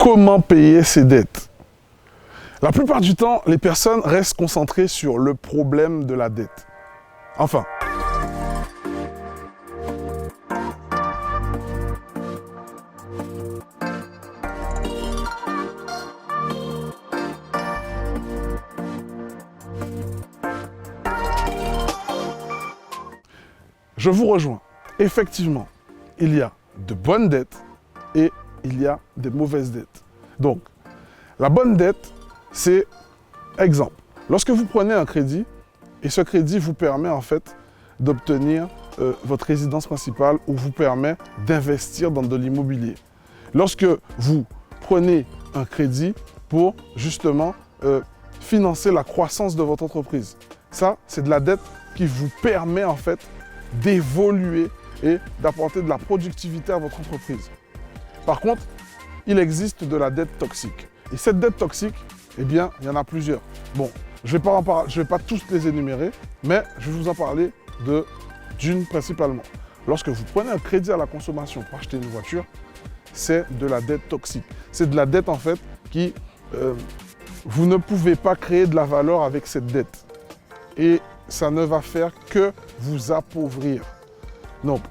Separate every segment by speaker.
Speaker 1: Comment payer ses dettes? La plupart du temps, les personnes restent concentrées sur le problème de la dette. Enfin, je vous rejoins. Effectivement, il y a de bonnes dettes et il y a des mauvaises dettes. Donc, la bonne dette, c'est, exemple, lorsque vous prenez un crédit et ce crédit vous permet en fait d'obtenir votre résidence principale ou vous permet d'investir dans de l'immobilier. Lorsque vous prenez un crédit pour justement financer la croissance de votre entreprise, ça, c'est de la dette qui vous permet en fait d'évoluer et d'apporter de la productivité à votre entreprise. Par contre, il existe de la dette toxique. Et cette dette toxique, eh bien, il y en a plusieurs. Bon, je ne vais pas tous les énumérer, mais je vais vous en parler d'une principalement. Lorsque vous prenez un crédit à la consommation pour acheter une voiture, c'est de la dette toxique. C'est de la dette en fait qui... vous ne pouvez pas créer de la valeur avec cette dette. Et ça ne va faire que vous appauvrir. Donc,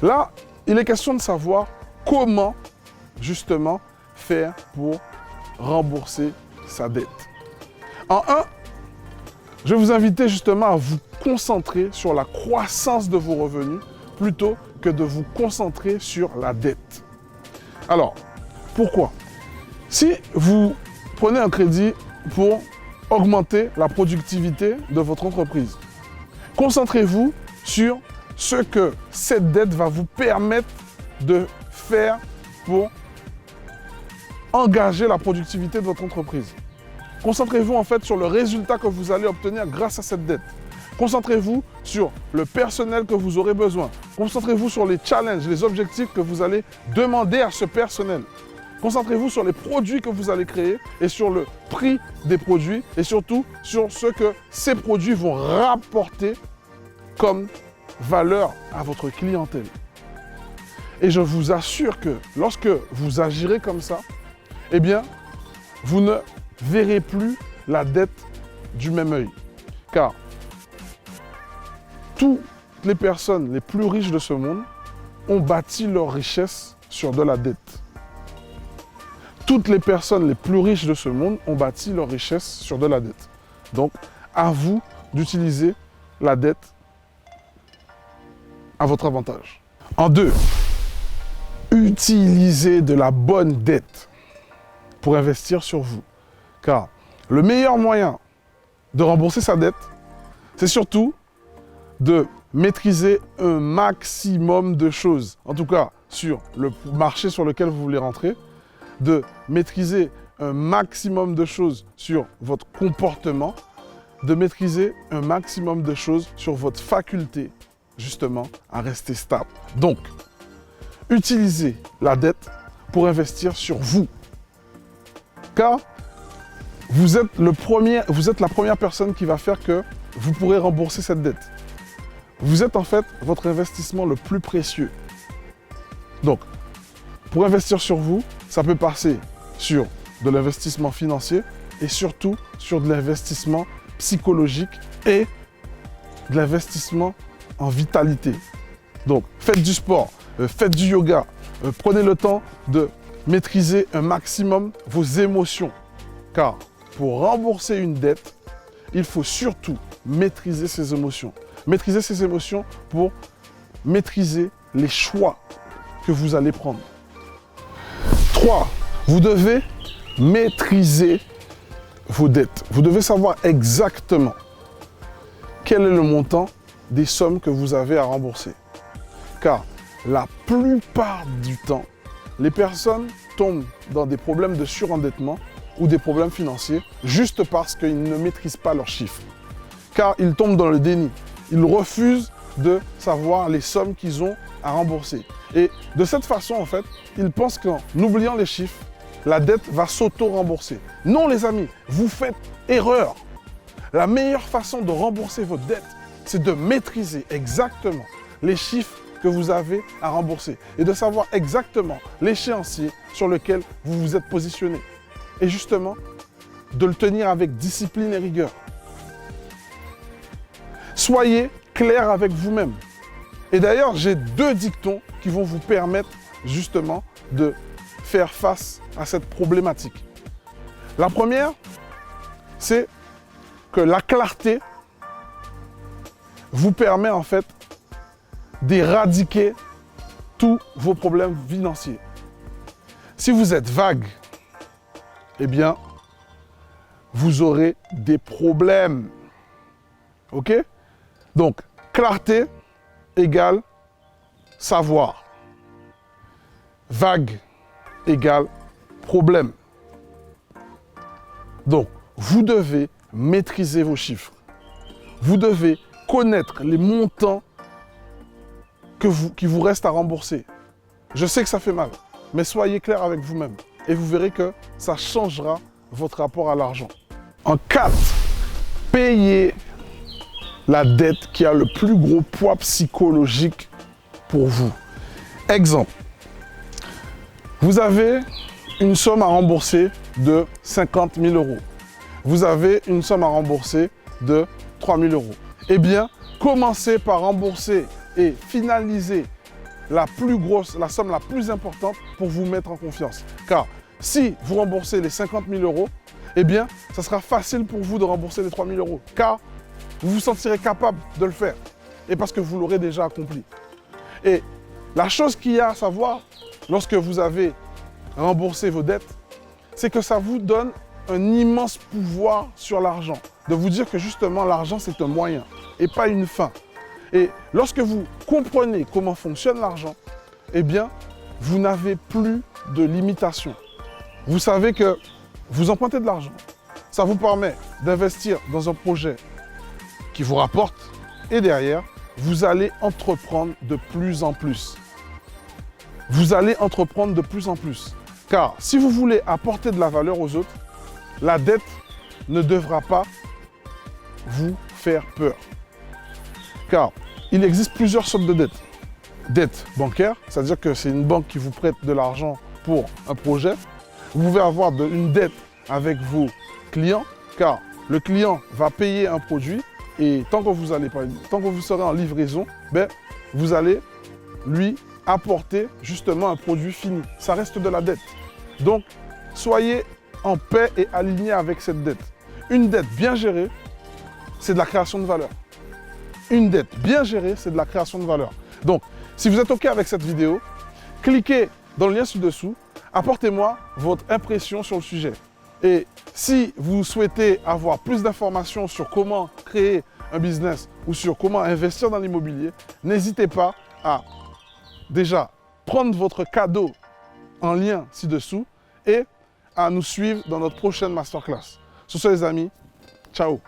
Speaker 1: là, il est question de savoir comment, justement, faire pour rembourser sa dette. En un, je vais vous inviter justement à vous concentrer sur la croissance de vos revenus plutôt que de vous concentrer sur la dette. Alors, pourquoi? Si vous prenez un crédit pour augmenter la productivité de votre entreprise, concentrez-vous sur ce que cette dette va vous permettre de faire pour engager la productivité de votre entreprise. Concentrez-vous en fait sur le résultat que vous allez obtenir grâce à cette dette. Concentrez-vous sur le personnel que vous aurez besoin. Concentrez-vous sur les challenges, les objectifs que vous allez demander à ce personnel. Concentrez-vous sur les produits que vous allez créer et sur le prix des produits et surtout sur ce que ces produits vont rapporter comme valeur à votre clientèle. Et je vous assure que lorsque vous agirez comme ça, eh bien, vous ne verrez plus la dette du même œil. Car toutes les personnes les plus riches de ce monde ont bâti leur richesse sur de la dette. Toutes les personnes les plus riches de ce monde ont bâti leur richesse sur de la dette. Donc, à vous d'utiliser la dette à votre avantage. En deux, utilisez de la bonne dette pour investir sur vous. Car le meilleur moyen de rembourser sa dette, c'est surtout de maîtriser un maximum de choses. En tout cas, sur le marché sur lequel vous voulez rentrer, de maîtriser un maximum de choses sur votre comportement, de maîtriser un maximum de choses sur votre faculté, justement, à rester stable. Donc, utilisez la dette pour investir sur vous. Car vous êtes la première personne qui va faire que vous pourrez rembourser cette dette. Vous êtes en fait votre investissement le plus précieux. Donc, pour investir sur vous, ça peut passer sur de l'investissement financier et surtout sur de l'investissement psychologique et de l'investissement en vitalité. Donc, faites du sport, faites du yoga, prenez le temps de maîtriser un maximum vos émotions. Car pour rembourser une dette, il faut surtout maîtriser ses émotions. Maîtriser ses émotions pour maîtriser les choix que vous allez prendre. 3. Vous devez maîtriser vos dettes. Vous devez savoir exactement quel est le montant des sommes que vous avez à rembourser. Car la plupart du temps, les personnes tombent dans des problèmes de surendettement ou des problèmes financiers juste parce qu'ils ne maîtrisent pas leurs chiffres. Car ils tombent dans le déni. Ils refusent de savoir les sommes qu'ils ont à rembourser. Et de cette façon, en fait, ils pensent qu'en oubliant les chiffres, la dette va s'auto-rembourser. Non, les amis, vous faites erreur. La meilleure façon de rembourser votre dette, c'est de maîtriser exactement les chiffres que vous avez à rembourser et de savoir exactement l'échéancier sur lequel vous vous êtes positionné. Et justement, de le tenir avec discipline et rigueur. Soyez clair avec vous-même. Et d'ailleurs, j'ai 2 dictons qui vont vous permettre justement de faire face à cette problématique. La première, c'est que la clarté vous permet en fait d'éradiquer tous vos problèmes financiers. Si vous êtes vague, eh bien, vous aurez des problèmes. OK? Donc, clarté égale savoir. Vague égale problème. Donc, vous devez maîtriser vos chiffres. Vous devez connaître les montants qui vous restent à rembourser. Je sais que ça fait mal, mais soyez clair avec vous-même et vous verrez que ça changera votre rapport à l'argent. En 4, payez la dette qui a le plus gros poids psychologique pour vous. Exemple, vous avez une somme à rembourser de 50 000 €. Vous avez une somme à rembourser de 3 000 €. Eh bien, commencez par rembourser et finaliser la somme la plus importante pour vous mettre en confiance. Car si vous remboursez les 50 000 €, eh bien, ça sera facile pour vous de rembourser les 3 000 €. Car vous vous sentirez capable de le faire. Et parce que vous l'aurez déjà accompli. Et la chose qu'il y a à savoir, lorsque vous avez remboursé vos dettes, c'est que ça vous donne un immense pouvoir sur l'argent. De vous dire que justement, l'argent, c'est un moyen et pas une fin. Et lorsque vous comprenez comment fonctionne l'argent, eh bien, vous n'avez plus de limitation. Vous savez que vous empruntez de l'argent. Ça vous permet d'investir dans un projet qui vous rapporte et derrière, vous allez entreprendre de plus en plus. Vous allez entreprendre de plus en plus. Car si vous voulez apporter de la valeur aux autres, la dette ne devra pas vous faire peur. Car il existe plusieurs sortes de dettes. Dette bancaire, c'est-à-dire que c'est une banque qui vous prête de l'argent pour un projet. Vous pouvez avoir une dette avec vos clients, car le client va payer un produit et tant que vous serez en livraison, vous allez lui apporter justement un produit fini. Ça reste de la dette. Donc, soyez en paix et aligné avec cette dette. Une dette bien gérée, c'est de la création de valeur. Une dette bien gérée, c'est de la création de valeur. Donc, si vous êtes OK avec cette vidéo, cliquez dans le lien ci-dessous, apportez-moi votre impression sur le sujet. Et si vous souhaitez avoir plus d'informations sur comment créer un business ou sur comment investir dans l'immobilier, n'hésitez pas à déjà prendre votre cadeau en lien ci-dessous et à nous suivre dans notre prochaine masterclass. Sur ce les amis, ciao!